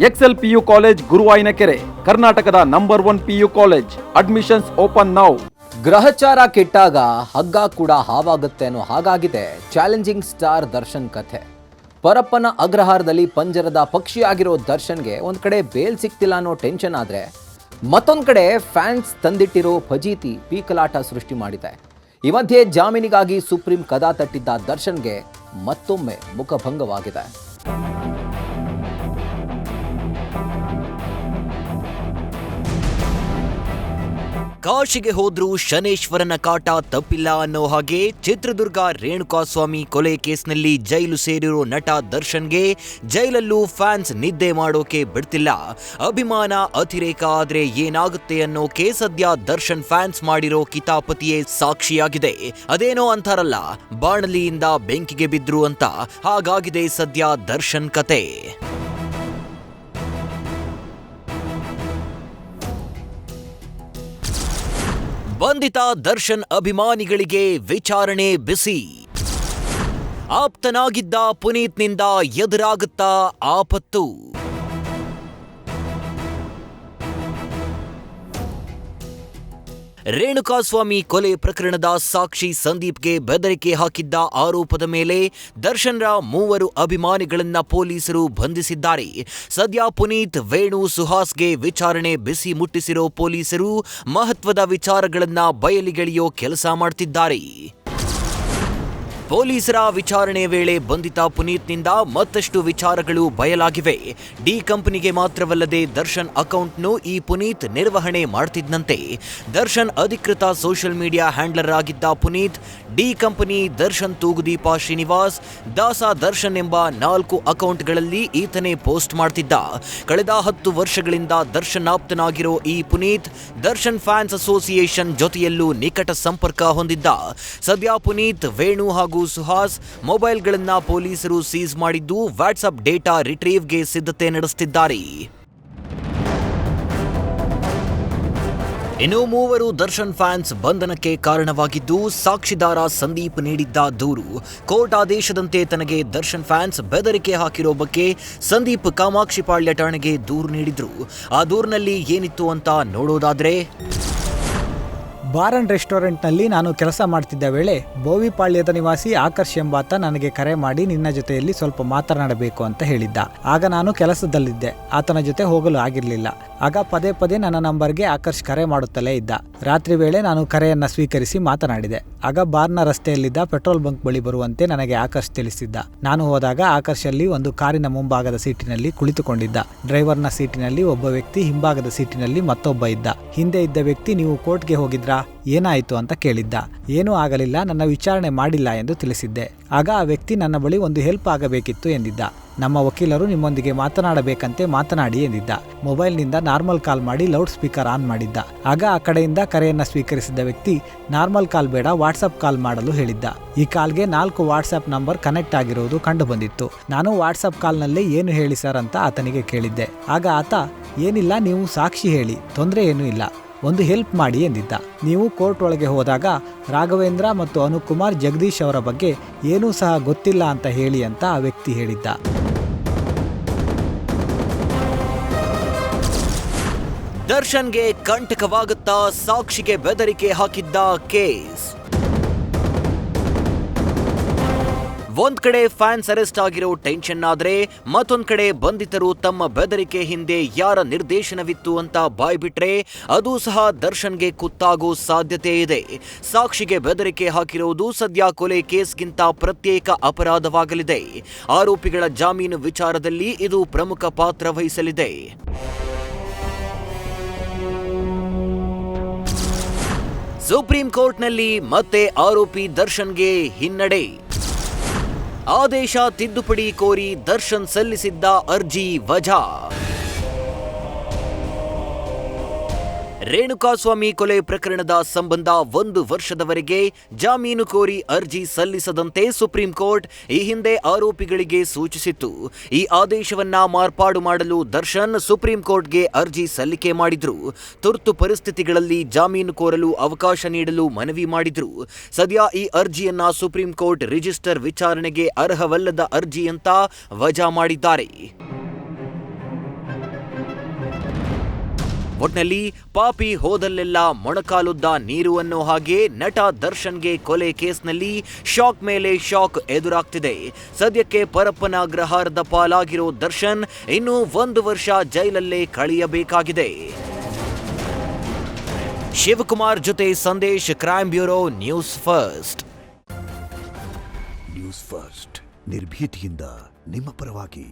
Excel PU college Guruvayanakere, ಕರ್ನಾಟಕದ number 1 PU college. Admissions open now. ಗ್ರಹಚಾರ ಕೆಟ್ಟಾಗ ಹಗ್ಗ ಕೂಡ ಹಾವಾಗುತ್ತೆ ಅನ್ನೋ ಹಾಗಾಗಿದೆ ಚಾಲೆಂಜಿಂಗ್ ಸ್ಟಾರ್ ದರ್ಶನ್ ಕಥೆ. ಪರಪ್ಪನ ಅಗ್ರಹಾರದಲ್ಲಿ ಪಂಜರದ ಪಕ್ಷಿಯಾಗಿರೋ ದರ್ಶನ್ಗೆ ಒಂದ್ ಕಡೆ ಬೇಲ್ ಸಿಕ್ತಿಲ್ಲ ಅನ್ನೋ ಟೆನ್ಷನ್ ಆದ್ರೆ ಮತ್ತೊಂದ್ ಕಡೆ ಫ್ಯಾನ್ಸ್ ತಂದಿಟ್ಟಿರೋ ಫಜೀತಿ ಪೀಕಲಾಟ ಸೃಷ್ಟಿ ಮಾಡಿದೆ. ಈ ಮಧ್ಯೆ ಜಾಮೀನಿಗಾಗಿ ಸುಪ್ರೀಂ ಕದ ತಟ್ಟಿದ್ದ ದರ್ಶನ್ಗೆ ಮತ್ತೊಮ್ಮೆ ಮುಖಭಂಗವಾಗಿದೆ. ಕಾಶಿಗೆ ಹೋದ್ರೂ ಶನೇಶ್ವರನ ಕಾಟ ತಪ್ಪಿಲ್ಲ ಅನ್ನೋ ಹಾಗೆ ಚಿತ್ರದುರ್ಗ ರೇಣುಕಾಸ್ವಾಮಿ ಕೊಲೆ ಕೇಸ್ನಲ್ಲಿ ಜೈಲು ಸೇರಿರೋ ನಟ ದರ್ಶನ್ಗೆ ಜೈಲಲ್ಲೂ ಫ್ಯಾನ್ಸ್ ನಿದ್ದೆ ಮಾಡೋಕೆ ಬಿಡ್ತಿಲ್ಲ. ಅಭಿಮಾನ ಅತಿರೇಕ ಆದ್ರೆ ಏನಾಗುತ್ತೆ ಅನ್ನೋಕೆ ಸದ್ಯ ದರ್ಶನ್ ಫ್ಯಾನ್ಸ್ ಮಾಡಿರೋ ಕಿತಾಪತಿಯೇ ಸಾಕ್ಷಿಯಾಗಿದೆ. ಅದೇನೋ ಅಂತಾರಲ್ಲ, ಬಾಣಲಿಯಿಂದ ಬೆಂಕಿಗೆ ಬಿದ್ರು ಅಂತ, ಹಾಗಾಗಿದೆ ಸದ್ಯ ದರ್ಶನ್ ಕತೆ. ಬಂಧಿತ ದರ್ಶನ್ ಅಭಿಮಾನಿಗಳಿಗೆ ವಿಚಾರಣೆ ಬಿಸಿ. ಆಪ್ತನಾಗಿದ್ದ ಪುನೀತ್ನಿಂದ ಎದುರಾಗುತ್ತಾ ಆಪತ್ತು. ರೇಣುಕಾಸ್ವಾಮಿ ಕೊಲೆ ಪ್ರಕರಣದ ಸಾಕ್ಷಿ ಸಂದೀಪ್ಗೆ ಬೆದರಿಕೆ ಹಾಕಿದ್ದ ಆರೋಪದ ಮೇಲೆ ದರ್ಶನ್ರ 3 ಅಭಿಮಾನಿಗಳನ್ನ ಪೊಲೀಸರು ಬಂಧಿಸಿದ್ದಾರೆ. ಸದ್ಯ ಪುನೀತ್, ವೇಣು, ಸುಹಾಸ್ಗೆ ವಿಚಾರಣೆ ಬಿಸಿ ಮುಟ್ಟಿಸಿರೋ ಪೊಲೀಸರು ಮಹತ್ವದ ವಿಚಾರಗಳನ್ನ ಬಯಲಿಗೆಳೆಯೋ ಕೆಲಸ ಮಾಡ್ತಿದ್ದಾರೆ. ಪೊಲೀಸರ ವಿಚಾರಣೆ ವೇಳೆ ಬಂಧಿತ ಪುನೀತ್ನಿಂದ ಮತ್ತಷ್ಟು ವಿಚಾರಗಳು ಬಯಲಾಗಿವೆ. ಡಿ ಕಂಪನಿಗೆ ಮಾತ್ರವಲ್ಲದೆ ದರ್ಶನ್ ಅಕೌಂಟ್ನು ಈ ಪುನೀತ್ ನಿರ್ವಹಣೆ ಮಾಡ್ತಿದ್ದಂತೆ. ದರ್ಶನ್ ಅಧಿಕೃತ ಸೋಷಿಯಲ್ ಮೀಡಿಯಾ ಹ್ಯಾಂಡ್ಲರ್ ಆಗಿದ್ದ ಪುನೀತ್ ಡಿ ಕಂಪನಿ, ದರ್ಶನ್ ತೂಗುದೀಪ ಶ್ರೀನಿವಾಸ್, ದಾಸ ದರ್ಶನ್ ಎಂಬ 4 ಅಕೌಂಟ್ಗಳಲ್ಲಿ ಈತನೇ ಪೋಸ್ಟ್ ಮಾಡ್ತಿದ್ದ. ಕಳೆದ 10 ವರ್ಷಗಳಿಂದ ದರ್ಶನ್ ಆಪ್ತನಾಗಿರೋ ಈ ಪುನೀತ್ ದರ್ಶನ್ ಫ್ಯಾನ್ಸ್ ಅಸೋಸಿಯೇಷನ್ ಜೊತೆಯಲ್ಲೂ ನಿಕಟ ಸಂಪರ್ಕ ಹೊಂದಿದ್ದ. ಸದ್ಯ ಪುನೀತ್, ವೇಣು ಹಾಗೂ ಸುಹಾಸ್ ಮೊಬೈಲ್ಗಳನ್ನ ಪೊಲೀಸರು ಸೀಸ್ ಮಾಡಿದ್ದು ವಾಟ್ಸ್ಆಪ್ ಡೇಟಾ ರಿಟ್ರೀವ್ಗೆ ಸಿದ್ಧತೆ ನಡೆಸುತ್ತಿದ್ದಾರೆ. ಇನ್ನು 3 ದರ್ಶನ್ ಫ್ಯಾನ್ಸ್ ಬಂಧನಕ್ಕೆ ಕಾರಣವಾಗಿದ್ದು ಸಾಕ್ಷಿದಾರ ಸಂದೀಪ್ ನೀಡಿದ್ದ ದೂರು. ಕೋರ್ಟ್ ಆದೇಶದಂತೆ ತನಗೆ ದರ್ಶನ್ ಫ್ಯಾನ್ಸ್ ಬೆದರಿಕೆ ಹಾಕಿರೋ ಬಗ್ಗೆ ಸಂದೀಪ್ ಕಾಮಾಕ್ಷಿಪಾಳ್ಯ ಠಾಣೆಗೆ ದೂರು ನೀಡಿದ್ರು. ಆ ದೂರಿನಲ್ಲಿ ಏನಿತ್ತು ಅಂತ ನೋಡೋದಾದ್ರೆ, ಬಾರ್ ಅಂಡ್ ರೆಸ್ಟೋರೆಂಟ್ನಲ್ಲಿ ನಾನು ಕೆಲಸ ಮಾಡ್ತಿದ್ದ ವೇಳೆ ಬೋವಿಪಾಳ್ಯದ ನಿವಾಸಿ ಆಕರ್ಷ್ ಎಂಬಾತ ನನಗೆ ಕರೆ ಮಾಡಿ ನಿನ್ನ ಜೊತೆಯಲ್ಲಿ ಸ್ವಲ್ಪ ಮಾತನಾಡಬೇಕು ಅಂತ ಹೇಳಿದ್ದ. ಆಗ ನಾನು ಕೆಲಸದಲ್ಲಿದ್ದೆ, ಆತನ ಜೊತೆ ಹೋಗಲು ಆಗಿರಲಿಲ್ಲ. ಆಗ ಪದೇ ಪದೇ ನನ್ನ ನಂಬರ್ಗೆ ಆಕರ್ಷ್ ಕರೆ ಮಾಡುತ್ತಲೇ ಇದ್ದ. ರಾತ್ರಿ ವೇಳೆ ನಾನು ಕರೆಯನ್ನ ಸ್ವೀಕರಿಸಿ ಮಾತನಾಡಿದೆ. ಆಗ ಬಾರ್ನ ರಸ್ತೆಯಲ್ಲಿದ್ದ ಪೆಟ್ರೋಲ್ ಬಂಕ್ ಬಳಿ ಬರುವಂತೆ ನನಗೆ ಆಕರ್ಷ್ ತಿಳಿಸಿದ್ದ. ನಾನು ಹೋದಾಗ ಆಕರ್ಷ್ ಅಲ್ಲಿ ಒಂದು ಕಾರಿನ ಮುಂಭಾಗದ ಸೀಟಿನಲ್ಲಿ ಕುಳಿತುಕೊಂಡಿದ್ದ. ಡ್ರೈವರ್ನ ಸೀಟಿನಲ್ಲಿ ಒಬ್ಬ ವ್ಯಕ್ತಿ, ಹಿಂಭಾಗದ ಸೀಟಿನಲ್ಲಿ ಮತ್ತೊಬ್ಬ ಇದ್ದ. ಹಿಂದೆ ಇದ್ದ ವ್ಯಕ್ತಿ, ನೀವು ಕೋರ್ಟ್ಗೆ ಹೋಗಿದ್ರಾ, ಏನಾಯಿತು ಅಂತ ಕೇಳಿದ್ದ. ಏನೂ ಆಗಲಿಲ್ಲ, ನನ್ನ ವಿಚಾರಣೆ ಮಾಡಿಲ್ಲ ಎಂದು ತಿಳಿಸಿದ್ದೆ. ಆಗ ಆ ವ್ಯಕ್ತಿ ನನ್ನ ಬಳಿ ಒಂದು ಹೆಲ್ಪ್ ಆಗಬೇಕಿತ್ತು ಎಂದಿದ್ದ. ನಮ್ಮ ವಕೀಲರು ನಿಮ್ಮೊಂದಿಗೆ ಮಾತನಾಡಬೇಕಂತೆ, ಮಾತನಾಡಿ ಎಂದಿದ್ದ. ಮೊಬೈಲ್ನಿಂದ ನಾರ್ಮಲ್ ಕಾಲ್ ಮಾಡಿ ಲೌಡ್ ಸ್ಪೀಕರ್ ಆನ್ ಮಾಡಿದ್ದ. ಆಗ ಆ ಕಡೆಯಿಂದ ಕರೆಯನ್ನ ಸ್ವೀಕರಿಸಿದ ವ್ಯಕ್ತಿ ನಾರ್ಮಲ್ ಕಾಲ್ ಬೇಡ, ವಾಟ್ಸಪ್ ಕಾಲ್ ಮಾಡಲು ಹೇಳಿದ್ದ. ಈ ಕಾಲ್ಗೆ 4 ವಾಟ್ಸಪ್ ನಂಬರ್ ಕನೆಕ್ಟ್ ಆಗಿರುವುದು ಕಂಡು ಬಂದಿತ್ತು. ನಾನು ವಾಟ್ಸಪ್ ಕಾಲ್ನಲ್ಲಿ ಏನು ಹೇಳಿ ಸರ್ ಅಂತ ಆತನಿಗೆ ಕೇಳಿದ್ದೆ. ಆಗ ಆತ, ಏನಿಲ್ಲ, ನೀವು ಸಾಕ್ಷಿ ಹೇಳಿ, ತೊಂದರೆ ಏನೂ ಇಲ್ಲ, ಒಂದು ಹೆಲ್ಪ್ ಮಾಡಿ ಎಂದಿದ್ದ. ನೀವು ಕೋರ್ಟ್ ಒಳಗೆ ಹೋದಾಗ ರಾಘವೇಂದ್ರ ಮತ್ತು ಅನುಕುಮಾರ್, ಜಗದೀಶ್ ಅವರ ಬಗ್ಗೆ ಏನೂ ಸಹ ಗೊತ್ತಿಲ್ಲ ಅಂತ ಹೇಳಿ ಅಂತ ಆ ವ್ಯಕ್ತಿ ಹೇಳಿದ್ದ. ದರ್ಶನ್ಗೆ ಕಂಟಕವಾಗುತ್ತಾ ಸಾಕ್ಷಿಗೆ ಬೆದರಿಕೆ ಹಾಕಿದ್ದ ಕೇಸ್. ಒಂದ್ ಕಡೆ ಫ್ಯಾನ್ಸ್ ಅರೆಸ್ಟ್ ಆಗಿರೋ ಟೆನ್ಷನ್ ಆದ್ರೆ ಮತ್ತೊಂದ್ ಕಡೆ ಬಂಧಿತರು ತಮ್ಮ ಬೆದರಿಕೆ ಹಿಂದೆ ಯಾರ ನಿರ್ದೇಶನವಿತ್ತು ಅಂತ ಬಾಯ್ಬಿಟ್ರೆ ಅದು ಸಹ ದರ್ಶನ್ಗೆ ಕುತ್ತಾಗೋ ಸಾಧ್ಯತೆ ಇದೆ. ಸಾಕ್ಷಿಗೆ ಬೆದರಿಕೆ ಹಾಕಿರುವುದು ಸದ್ಯ ಕೊಲೆ ಕೇಸ್ಗಿಂತ ಪ್ರತ್ಯೇಕ ಅಪರಾಧವಾಗಲಿದೆ. ಆರೋಪಿಗಳ ಜಾಮೀನು ವಿಚಾರದಲ್ಲಿ ಇದು ಪ್ರಮುಖ ಪಾತ್ರ ವಹಿಸಲಿದೆ. ಸುಪ್ರೀಂ ಕೋರ್ಟ್ನಲ್ಲಿ ಮತ್ತೆ ಆರೋಪಿ ದರ್ಶನ್ಗೆ ಹಿನ್ನಡೆ. ಆದೇಶ ತಿದ್ದುಪಡಿ ಕೋರಿ ದರ್ಶನ್ ಸಲ್ಲಿಸಿದ್ದ ಅರ್ಜಿ ವಜಾ. ರೇಣುಕಾಸ್ವಾಮಿ ಕೊಲೆ ಪ್ರಕರಣದ ಸಂಬಂಧ 1 ವರ್ಷದವರೆಗೆ ಜಾಮೀನು ಕೋರಿ ಅರ್ಜಿ ಸಲ್ಲಿಸದಂತೆ ಸುಪ್ರೀಂ ಕೋರ್ಟ್ ಈ ಹಿಂದೆ ಆರೋಪಿಗಳಿಗೆ ಸೂಚಿಸಿತ್ತು. ಈ ಆದೇಶವನ್ನ ಮಾರ್ಪಾಡು ಮಾಡಲು ದರ್ಶನ್ ಸುಪ್ರೀಂ ಕೋರ್ಟ್ಗೆ ಅರ್ಜಿ ಸಲ್ಲಿಕೆ ಮಾಡಿದ್ರು. ತುರ್ತು ಪರಿಸ್ಥಿತಿಗಳಲ್ಲಿ ಜಾಮೀನು ಕೋರಲು ಅವಕಾಶ ನೀಡಲು ಮನವಿ ಮಾಡಿದ್ರು. ಸದ್ಯ ಈ ಅರ್ಜಿಯನ್ನ ಸುಪ್ರೀಂ ಕೋರ್ಟ್ ರಿಜಿಸ್ಟರ್ ವಿಚಾರಣೆಗೆ ಅರ್ಹವಲ್ಲದ ಅರ್ಜಿ ಅಂತ ವಜಾ ಮಾಡಿದ್ದಾರೆ. ಒಟ್ನಲ್ಲಿ ಪಾಪಿ ಹೋದಲ್ಲೆಲ್ಲ ಮೊಣಕಾಲುದ್ದ ನೀರು ಅನ್ನೋ ಹಾಗೆ ನಟ ದರ್ಶನ್ಗೆ ಕೊಲೆ ಕೇಸ್ನಲ್ಲಿ ಶಾಕ್ ಮೇಲೆ ಶಾಕ್ ಎದುರಾಗ್ತಿದೆ. ಸದ್ಯಕ್ಕೆ ಪರಪ್ಪನ ಅಗ್ರಹಾರದ ಪಾಲಾಗಿರೋ ದರ್ಶನ್ ಇನ್ನೂ 1 ವರ್ಷ ಜೈಲಲ್ಲೇ ಕಳೆಯಬೇಕಾಗಿದೆ. ಶಿವಕುಮಾರ್ ಜೊತೆ Sandesh, crime bureau, news first. News first ನಿರ್ಭೀತಿಯಿಂದ ನಿಮ್ಮ ಪರವಾಗಿ.